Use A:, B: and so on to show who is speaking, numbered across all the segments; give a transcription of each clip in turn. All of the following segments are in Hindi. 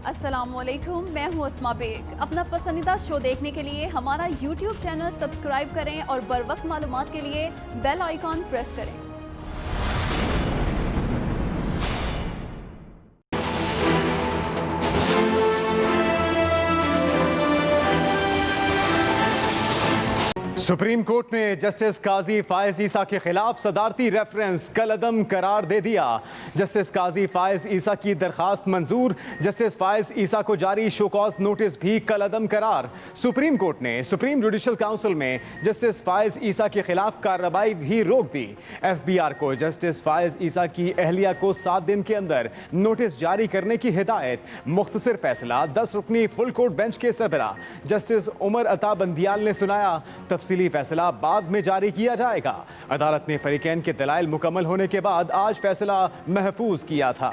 A: अस्सलामुअलैकुम, मैं हूँ अस्मा बेग। अपना पसंदीदा शो देखने के लिए हमारा YouTube चैनल सब्सक्राइब करें और बर वक्त मालूमात के लिए बेल आइकॉन प्रेस करें।
B: सुप्रीम कोर्ट ने जस्टिस काजी फायज ईसा के खिलाफ सदारती रेफरेंस कलअदम करार दे दिया। जस्टिस काजी फायज ईसा की दरखास्त मंजूर, जस्टिस फायज ईसा को जारी शोकॉज नोटिस भी कलअदम करार। सुप्रीम कोर्ट ने सुप्रीम जुडिशल काउंसिल में जस्टिस फायज ईसा के खिलाफ कार्रवाई भी रोक दी। FBI को जस्टिस फायज ईसा की अहलिया को 7 दिन के अंदर नोटिस जारी करने की हिदायत। मुख्तसर फैसला 10 रुकनी फुल कोर्ट बेंच के सरबरा जस्टिस उमर अता बंदियाल ने सुनाया। तफसीली फैसला बाद में जारी किया जाएगा। अदालत ने फरीकैन के दलाइल मुकम्मल होने के बाद आज फैसला महफूज किया था।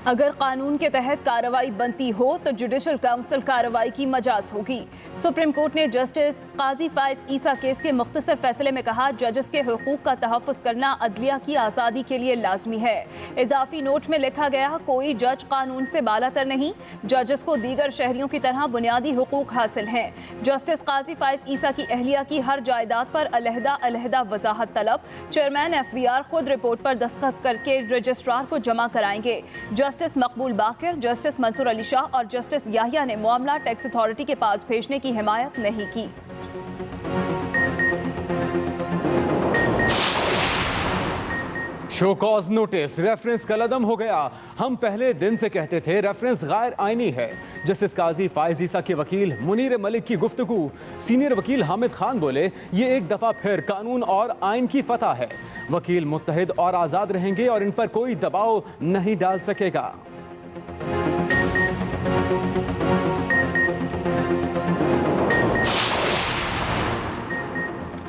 C: अगर कानून के तहत कार्रवाई बनती हो तो जुडिशल काउंसिल कार्रवाई की मजाज होगी। सुप्रीम कोर्ट ने जस्टिस काजी फायज ईसा केस के मुख्तसर फैसले में कहा, जजेस के हुकूक का तहफ़्फ़ुज़ करना अदलिया की आज़ादी के लिए लाजमी है। इजाफी नोट में लिखा गया, कोई जज कानून से बालातर नहीं, जजेस को दीगर शहरियों की तरह बुनियादी हुकूक हासिल हैं। जस्टिस काजी फायज ईसा की अहलिया की हर जायदाद पर अलहदा वजाहत तलब। चेयरमैन FBI खुद रिपोर्ट पर दस्तखत करके रजिस्ट्रार को जमा कराएंगे। जस्टिस मकबूल बाकिर, जस्टिस मंसूर अली शाह और जस्टिस याहिया ने मामला टैक्स अथॉरिटी के पास भेजने की हिमायत नहीं की।
B: शोकॉज नोटिस रेफरेंस कलअदम हो गया। हम पहले दिन से कहते थे रेफरेंस गैर आईनी है। जस्टिस काजी फायज ईसा के वकील मुनीर मलिक की गुफ्तगू। सीनियर वकील हामिद खान बोले, ये एक दफा फिर कानून और आइन की फतह है। वकील मुत्तहिद और आजाद रहेंगे और इन पर कोई दबाव नहीं डाल सकेगा।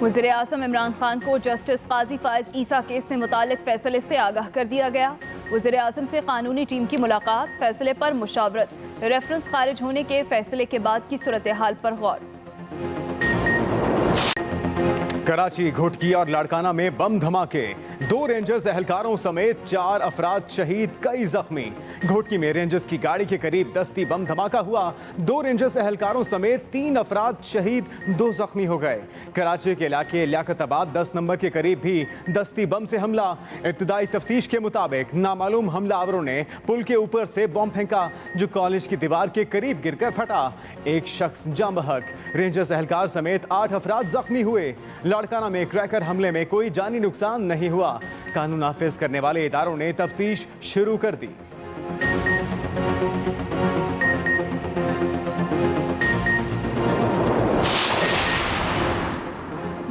C: वज़ीर आज़म इमरान खान को जस्टिस काजी फायज ईसा केस से मुतालिक फैसले से आगाह कर दिया गया। वज़ीर आज़म से कानूनी टीम की मुलाकात, फैसले पर मुशावरत, रेफरेंस खारिज होने के फैसले के बाद की सूरत हाल पर गौर।
B: कराची, घुटकी और लाड़काना में बम धमाके, 2 रेंजर्स एहलकारों समेत 4 अफराद शहीद, कई जख्मी। घुटकी में रेंजर्स की गाड़ी के करीब दस्ती बम धमाका हुआ, 2 रेंजर्स एहलकारों समेत 3 अफराद शहीद, 2 जख्मी हो गए। कराची के इलाके लियाकताबाद 10 नंबर के करीब भी दस्ती बम से हमला। इब्तदाई तफ्तीश के मुताबिक नामालूम हमलावरों ने पुल के ऊपर से बम फेंका जो कॉलेज की दीवार के करीब गिरकर फटा। एक शख्स जाँ बहक। रेंजर्स एहलकार समेत 8 अफराद जख्मी हुए। लाड़काना में क्रैकर हमले में कोई जानी नुकसान नहीं हुआ। कानून नाफिज करने वाले इदारों ने तफ्तीश शुरू कर दी।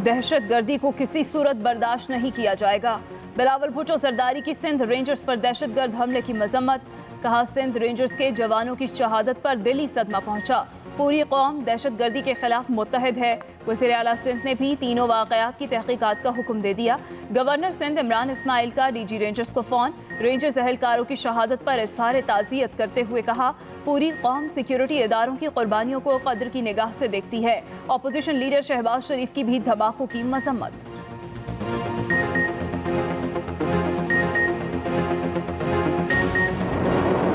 C: दहशतगर्दी को किसी सूरत बर्दाश्त नहीं किया जाएगा। बिलावल भुट्टो जरदारी की सिंध रेंजर्स पर दहशतगर्द हमले की मजम्मत। कहा, सिंध रेंजर्स के जवानों की शहादत पर दिली सदमा पहुंचा। पूरी कौम दहशतगर्दी के खिलाफ मुत्तहिद है। वज़ीर आला सिंध ने भी तीनों वाक़यात की तहकीकात का हुक्म दे दिया। गवर्नर सिंध इमरान इस्माइल का DG रेंजर्स को फ़ोन। रेंजर्स एहलकारों की शहादत पर इज़हार ताज़ियत करते हुए कहा, पूरी कौम सिक्योरिटी इदारों की कुर्बानियों को कद्र की निगाह से देखती है। अपोजिशन लीडर शहबाज शरीफ की भी धमाकों की मजम्मत।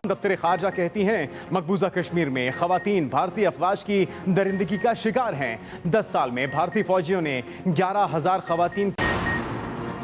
B: दफ्तर खारजा कहती हैं, मकबूजा कश्मीर में खवातीन भारतीय अफवाज की दरिंदगी का शिकार हैं। 10 साल में भारतीय फौजियों ने 11,000 खवातीन।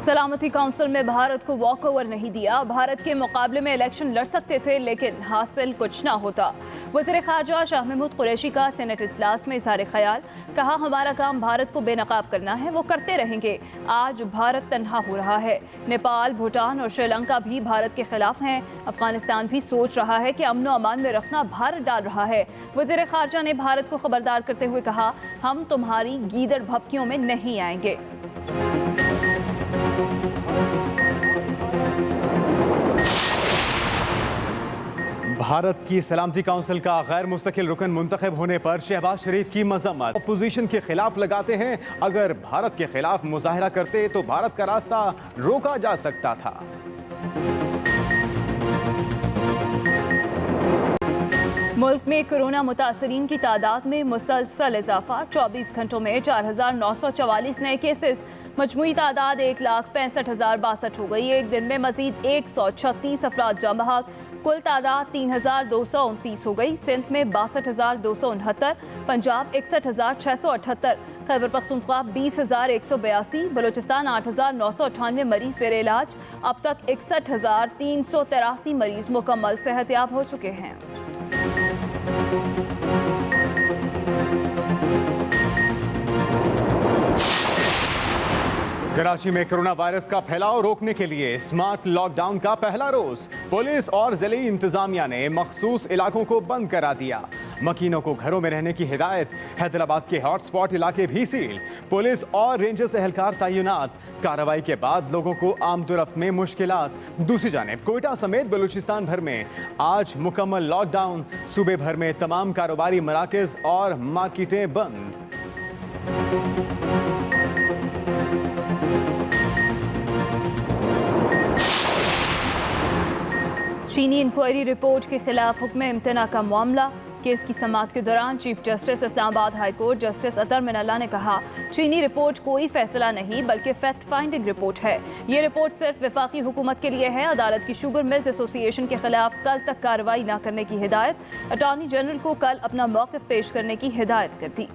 C: सलामती काउंसिल में भारत को वॉक ओवर नहीं दिया। भारत के मुकाबले में इलेक्शन लड़ सकते थे लेकिन हासिल कुछ ना होता। वज़ीर ख़ारजा शाह महमूद कुरैशी का सेनेट इजलास में इज़हार ख्याल। कहा, हमारा काम भारत को बेनकाब करना है, वो करते रहेंगे। आज भारत तन्हा हो रहा है। नेपाल, भूटान और श्रीलंका भी भारत के खिलाफ हैं। अफगानिस्तान भी सोच रहा है कि अमन व अमान में रखना भारत डाल रहा है। वज़ीर ख़ारजा ने भारत को खबरदार करते हुए कहा, हम तुम्हारी गीदड़ भपकियों में नहीं आएंगे।
B: भारत की सलामती काउंसिल का गैर मुस्तकिल रुकन मुंतखब होने पर शहबाज शरीफ की मजम्मत। अपोजिशन के खिलाफ लगाते हैं, अगर भारत के खिलाफ मुजाहिरा करते तो भारत का रास्ता रोका जा सकता था।
C: मुल्क में कोरोना मुतासरीन की तादाद में मुसलसल इजाफा। 24 घंटों में 4,944 नए केसेस। मजमूई तादाद 1,65,062 हो गई। एक दिन में मजीद 136 अफराद जाँ बहक। कुल तादाद 3,229 हो गई। सिंध में 62,269, पंजाब 61,678, खैबर पख्तूनख्वा 20,182, बलूचिस्तान 8,998 मरीज जेर इलाज। अब तक 61,383 मरीज मुकम्मल सेहतयाब हो चुके हैं।
B: कराची में कोरोना वायरस का फैलाव रोकने के लिए स्मार्ट लॉकडाउन का पहला रोज पुलिस और जिले इंतजामिया ने मखसूस इलाकों को बंद करा दिया। मकीनों को घरों में रहने की हिदायत। हैदराबाद के हॉटस्पॉट इलाके भी सील। पुलिस और रेंजर्स एहलकार तैनात। कार्रवाई के बाद लोगों को आमदोरफ्त में मुश्किलात। दूसरी जानिब कोयटा समेत बलूचिस्तान भर में आज मुकम्मल लॉकडाउन। सूबे भर में तमाम कारोबारी मराकज और मार्केटें बंद।
C: चीनी इंक्वायरी रिपोर्ट के खिलाफ हुक्म इम्तना का मामला। केस की समाअत के दौरान chief justice Islamabad high court justice Athar Minallah ने कहा, चीनी रिपोर्ट कोई फैसला नहीं बल्कि फैक्ट फाइंडिंग रिपोर्ट है। ये रिपोर्ट सिर्फ वफाकी हुकूमत के लिए है। अदालत की शुगर मिल्स एसोसिएशन के खिलाफ कल तक कार्रवाई न करने की हिदायत। अटॉर्नी जनरल को कल अपना मौक़िफ़ पेश करने की हिदायत कर दी।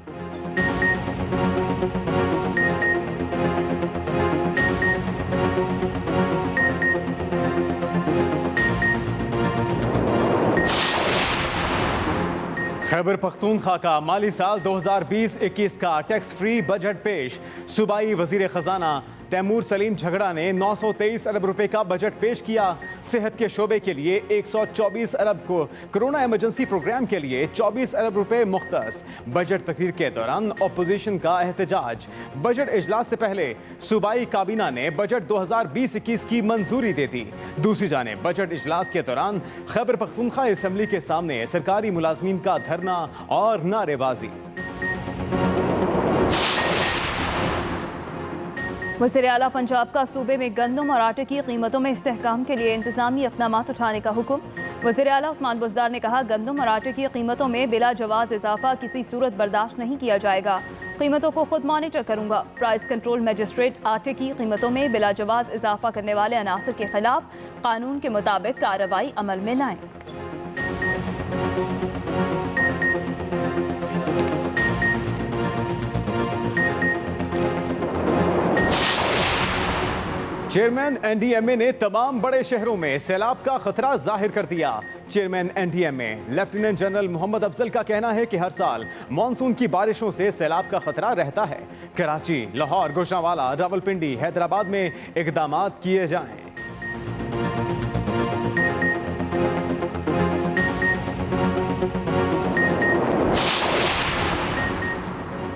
B: खैबर पख्तूनख्वा का माली साल 2020-21 का टैक्स फ्री बजट पेश। सूबाई वजीर खजाना तैमूर सलीम झगड़ा ने 923 अरब रुपए का बजट पेश किया। सेहत के शोबे के लिए 124 अरब को, कोरोना इमरजेंसी प्रोग्राम के लिए 24 अरब रुपए मुख्तस। बजट तकरीर के दौरान अपोजिशन का एहतजाज। बजट इजलास से पहले सूबाई काबीना ने बजट 2020-21 की मंजूरी दे दी। दूसरी जानिब बजट इजलास के दौरान खैबर पख्तूनख्वा असम्बली के सामने सरकारी मुलाजमीन का धरना और नारेबाजी।
C: वज़ीर आला पंजाब का सूबे में गंदम और आटे की कीमतों में इस्तेहकाम के लिए इंतजामी इक़दाम उठाने का हुक्म। वज़ीर आला उस्मान बुज़दार ने कहा, गंदम और आटे की कीमतों में बिला जवाज़ इजाफा किसी सूरत बर्दाश्त नहीं किया जाएगा। कीमतों को खुद मॉनिटर करूंगा। प्राइस कंट्रोल मजिस्ट्रेट आटे की कीमतों में बिला जवाज़ इजाफा करने वाले अनासर के खिलाफ कानून के मुताबिक कार्रवाई अमल में लाएं।
B: चेयरमैन एनडीएमए ने तमाम बड़े शहरों में सैलाब का खतरा जाहिर कर दिया। Chairman NDMA lieutenant general Mohammad Afzal का कहना है कि हर साल मानसून की बारिशों से सैलाब का खतरा रहता है। कराची, लाहौर, गुजरांवाला, रावलपिंडी, हैदराबाद में इकदाम किए जाएं।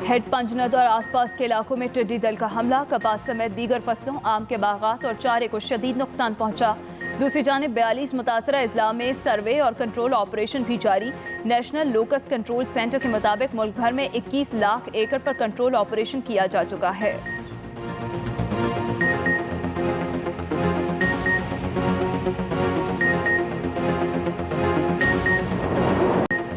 C: हेड पंजनद और आसपास के इलाकों में टिड्डी दल का हमला। कपास समेत दीगर फसलों, आम के बागात और चारे को शदीद नुकसान पहुंचा। दूसरी जानिब 42 मुतासरा अजला में सर्वे और कंट्रोल ऑपरेशन भी जारी। नेशनल लोकस कंट्रोल सेंटर के मुताबिक मुल्क भर में 21 लाख एकड़ पर कंट्रोल ऑपरेशन किया जा चुका है।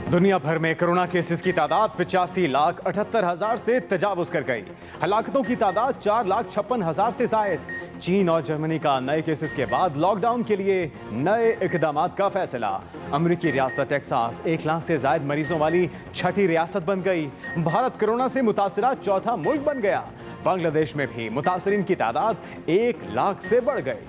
B: दुनिया भर में कोरोना केसेस की तादाद 85,78,000 से तजावुज कर गई। हलाकतों की तादाद 4,56,000 से जायद। चीन और जर्मनी का नए केसेस के बाद लॉकडाउन के लिए नए इकदाम का फैसला। अमरीकी रियासत टेक्सास 1 लाख से जायद मरीजों वाली छठी रियासत बन गई। भारत कोरोना से मुतासरा चौथा मुल्क बन गया। बांग्लादेश में भी मुतासरीन की तादाद 1 लाख से बढ़ गई।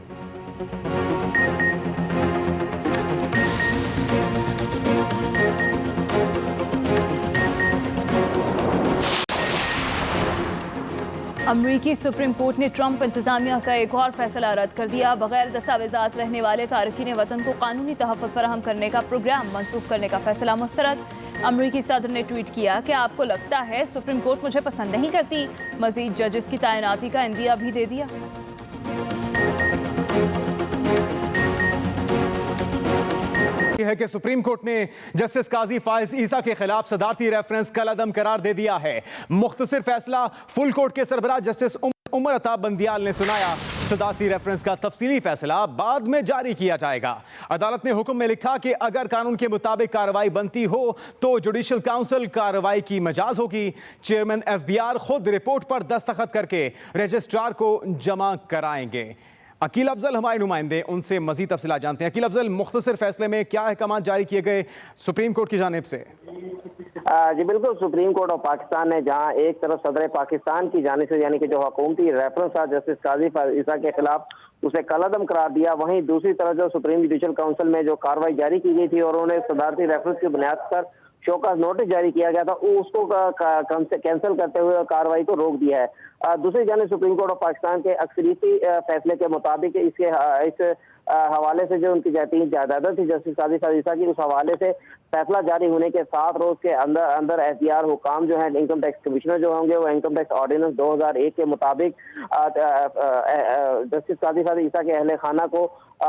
C: अमरीकी सुप्रीम कोर्ट ने ट्रंप इंतजामिया का एक और फैसला रद्द कर दिया। बगैर दस्तावेजात रहने वाले तारकीन वतन को कानूनी तहफ़्फ़ुज़ फराहम करने का प्रोग्राम मनसूख करने का फैसला मुस्तरद। अमरीकी सदर ने ट्वीट किया कि आपको लगता है सुप्रीम कोर्ट मुझे पसंद नहीं करती। मजीद जजेस की तैनाती का इंदिया भी दे दिया।
B: है कि सुप्रीम कोर्ट ने जस्टिस काजी फाइज ईसा के खिलाफ सदारती रेफरेंस कलअदम करार दे दिया है। मुख्तसर फैसला फुल कोर्ट के सरबराह जस्टिस उमर अता बंदियाल ने सुनाया। सदारती रेफरेंस का तफसीली फैसला बाद में जारी किया जाएगा। अदालत ने हुक्म में लिखा कि अगर कानून के मुताबिक कार्रवाई बनती हो तो जुडिशल काउंसिल कार्रवाई की मजाज होगी। चेयरमैन एफबीआर खुद रिपोर्ट पर दस्तखत करके रजिस्ट्रार को जमा कराएंगे। अकील अफजल हमारे नुमाइंदे, उनसे मजीद तफसीलात जानते हैं। अकील अफजल, मुख्तसर फैसले में क्या अहकाम जारी किए गए सुप्रीम कोर्ट की जानिब से?
D: जी बिल्कुल, सुप्रीम कोर्ट ऑफ पाकिस्तान ने जहां एक तरफ सदर पाकिस्तान की जानिब से यानी कि जो हुकूमती रेफरेंस था जस्टिस काजी फायज ईसा के खिलाफ उसे कलअदम करार दिया, वहीं दूसरी तरफ जो सुप्रीम जुडिशल काउंसिल में जो कार्रवाई जारी की गई थी और उन्होंने सदारती रेफरेंस की बुनियाद पर शोकाज नोटिस जारी किया गया था, उसको कैंसिल करते हुए कार्रवाई को रोक दिया है। दूसरी जानिब सुप्रीम कोर्ट ऑफ पाकिस्तान के अक्सरियती फैसले के मुताबिक इस हवाले से जो उनकी तीन जायदादें थी जस्टिस काजी फायज ईसा की, उस हवाले से फैसला जारी होने के 7 रोज के अंदर एफबीआर हुकाम जो है इनकम टैक्स कमिश्नर जो होंगे वो इनकम टैक्स ऑर्डिनेंस 2001 के मुताबिक जस्टिस काजी फायज ईसा के अहले खाना को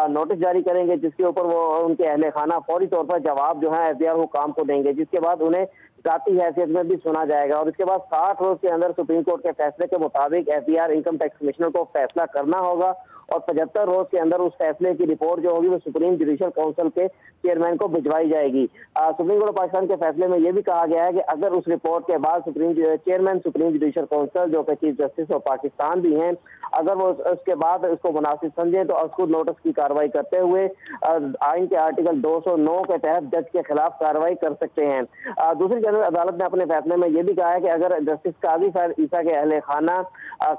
D: नोटिस जारी करेंगे, जिसके ऊपर वो उनके अहले खाना फौरी तौर पर जवाब जो है एफबीआर हुकाम को देंगे, जिसके बाद उन्हें जाती हैसियत में भी सुना जाएगा। और इसके बाद 60 रोज के अंदर सुप्रीम कोर्ट के फैसले के मुताबिक एफबीआर इनकम टैक्स कमिश्नर को फैसला करना होगा और 75 रोज के अंदर उस फैसले की रिपोर्ट जो होगी वो सुप्रीम जुडिशल काउंसिल के चेयरमैन को भिजवाई जाएगी। सुप्रीम कोर्ट ऑफ पाकिस्तान के फैसले में यह भी कहा गया है कि अगर उस रिपोर्ट के बाद चेयरमैन सुप्रीम जुडिशल काउंसिल जो कि चीफ जस्टिस ऑफ पाकिस्तान भी हैं, अगर वो उसके बाद उसको मुनासिब समझे तो उसको नोटिस की कार्रवाई करते हुए आइन के आर्टिकल 209 के तहत जज के खिलाफ कार्रवाई कर सकते हैं। दूसरी जानब अदालत ने अपने फैसले में यह भी कहा है कि अगर जस्टिस काजी फायज ईसा के अहले खाना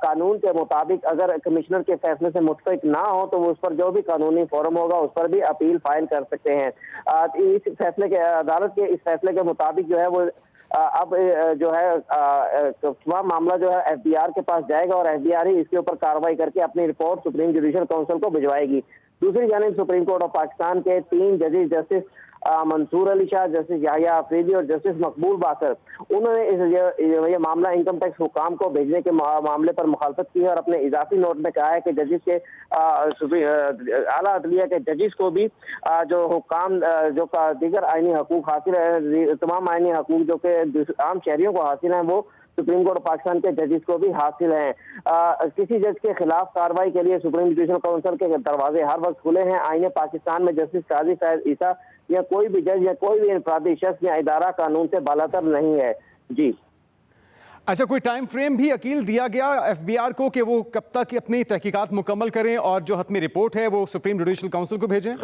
D: कानून के मुताबिक अगर कमिश्नर के फैसले से मुत्तफिक ना हो तो वो उस पर जो भी कानूनी फोरम होगा उस पर भी अपील फाइल कर सकते हैं। इस फैसले के अदालत के इस फैसले के मुताबिक जो है वो अब जो है तमाम मामला जो है एफबीआर के पास जाएगा और एफबीआर ही इसके ऊपर कार्रवाई करके अपनी रिपोर्ट सुप्रीम जुडिशल काउंसिल को भिजवाएगी। दूसरी जानिब सुप्रीम कोर्ट ऑफ पाकिस्तान के 3 जजेस जस्टिस मंसूर अली शाह, जस्टिस याहिया अफरीदी और जस्टिस मकबूल बाकर, उन्होंने ये मामला इनकम टैक्स हुकाम को भेजने के मामले पर मुखालफत की है और अपने इजाफी नोट में कहा है कि जजेस के आला अदलिया के जजेस को भी जो हुकाम जो दीगर आईनी हकूक हासिल है, तमाम आईनी हकूक जो कि आम शहरियों को हासिल हैं वो सुप्रीम कोर्ट ऑफ पाकिस्तान के जजेस को भी हासिल हैं। किसी जज के खिलाफ कार्रवाई के लिए सुप्रीम जुडिशल काउंसिल के दरवाजे हर वक्त खुले हैं। आईने पाकिस्तान में जस्टिस काजी फायज ईसा या कोई भी जज या कोई भी इंफरादी शख्स या इदारा कानून से बालातर नहीं है। जी
B: अच्छा, कोई टाइम फ्रेम भी अकील दिया गया एफबीआर को कि वो कब तक अपनी तहकीकात मुकम्मल करें और जो हतमी रिपोर्ट है वो सुप्रीम जुडिशल काउंसिल को भेजें?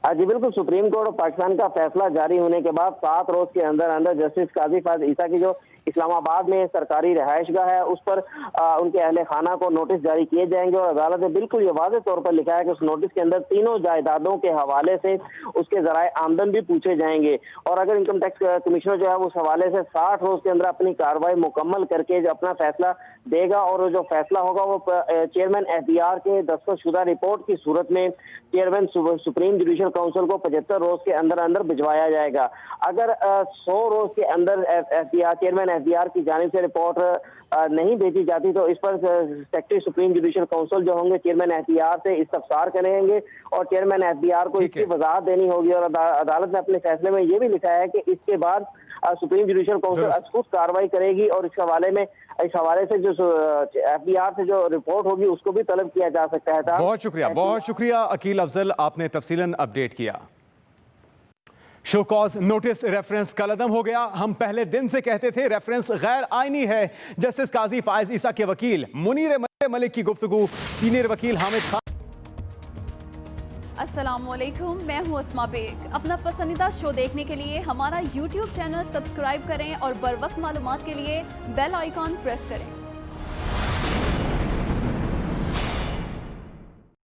D: जी बिल्कुल, सुप्रीम कोर्ट ऑफ पाकिस्तान का फैसला जारी होने के बाद 7 रोज के अंदर जस्टिस काजी फायज ईसा की जो इस्लामाबाद में सरकारी रहायशगाह है उस पर उनके अहले खाना को नोटिस जारी किए जाएंगे और अदालत ने बिल्कुल ये वाज़ेह तौर पर लिखा है कि उस नोटिस के अंदर तीनों जायदादों के हवाले से उसके ज़राए आमदन भी पूछे जाएंगे और अगर इनकम टैक्स कमिश्नर जो है उस हवाले से 60 रोज के अंदर अपनी कार्रवाई मुकम्मल करके जो अपना फैसला देगा और जो फैसला होगा वो चेयरमैन एफबीआर के दस्तखतशुदा रिपोर्ट की सूरत में चेयरमैन सुप्रीम जुडिशल काउंसिल को 75 रोज के अंदर भिजवाया जाएगा। अगर 100 रोज के अंदर चेयरमैन एफबीआर की जानिब से रिपोर्ट नहीं भेजी जाती तो इस पर सेक्रेटरी सुप्रीम जुडिशल काउंसिल जो होंगे चेयरमैन एफबीआर से इस्तफसार करेंगे और चेयरमैन एफबीआर को इसकी वजाहत देनी होगी और अदालत ने अपने फैसले में ये भी लिखा है कि इसके बाद सुप्रीम जुडिशल काउंसिल खुद कार्रवाई करेगी और इस हवाले से जो एफबीआर से जो रिपोर्ट होगी उसको भी तलब किया जा सकता है।
B: बहुत शुक्रिया अकील अफजल, आपने तफसीलन अपडेट किया। शो कॉज नोटिस रेफरेंस कलअदम हो गया। हम पहले दिन से कहते थे रेफरेंस गैर आईनी है। जस्टिस काजी फायज ईसा के वकील मुनीर मलिक की गुफ्तगू सीनियर वकील हामिद खान।
A: अस्सलामुअलैकुम, मैं हूं अस्मा बेग। अपना पसंदीदा शो देखने के लिए हमारा YouTube चैनल सब्सक्राइब करें और बर वक्त मालूमात के लिए बेल आइकॉन प्रेस करें।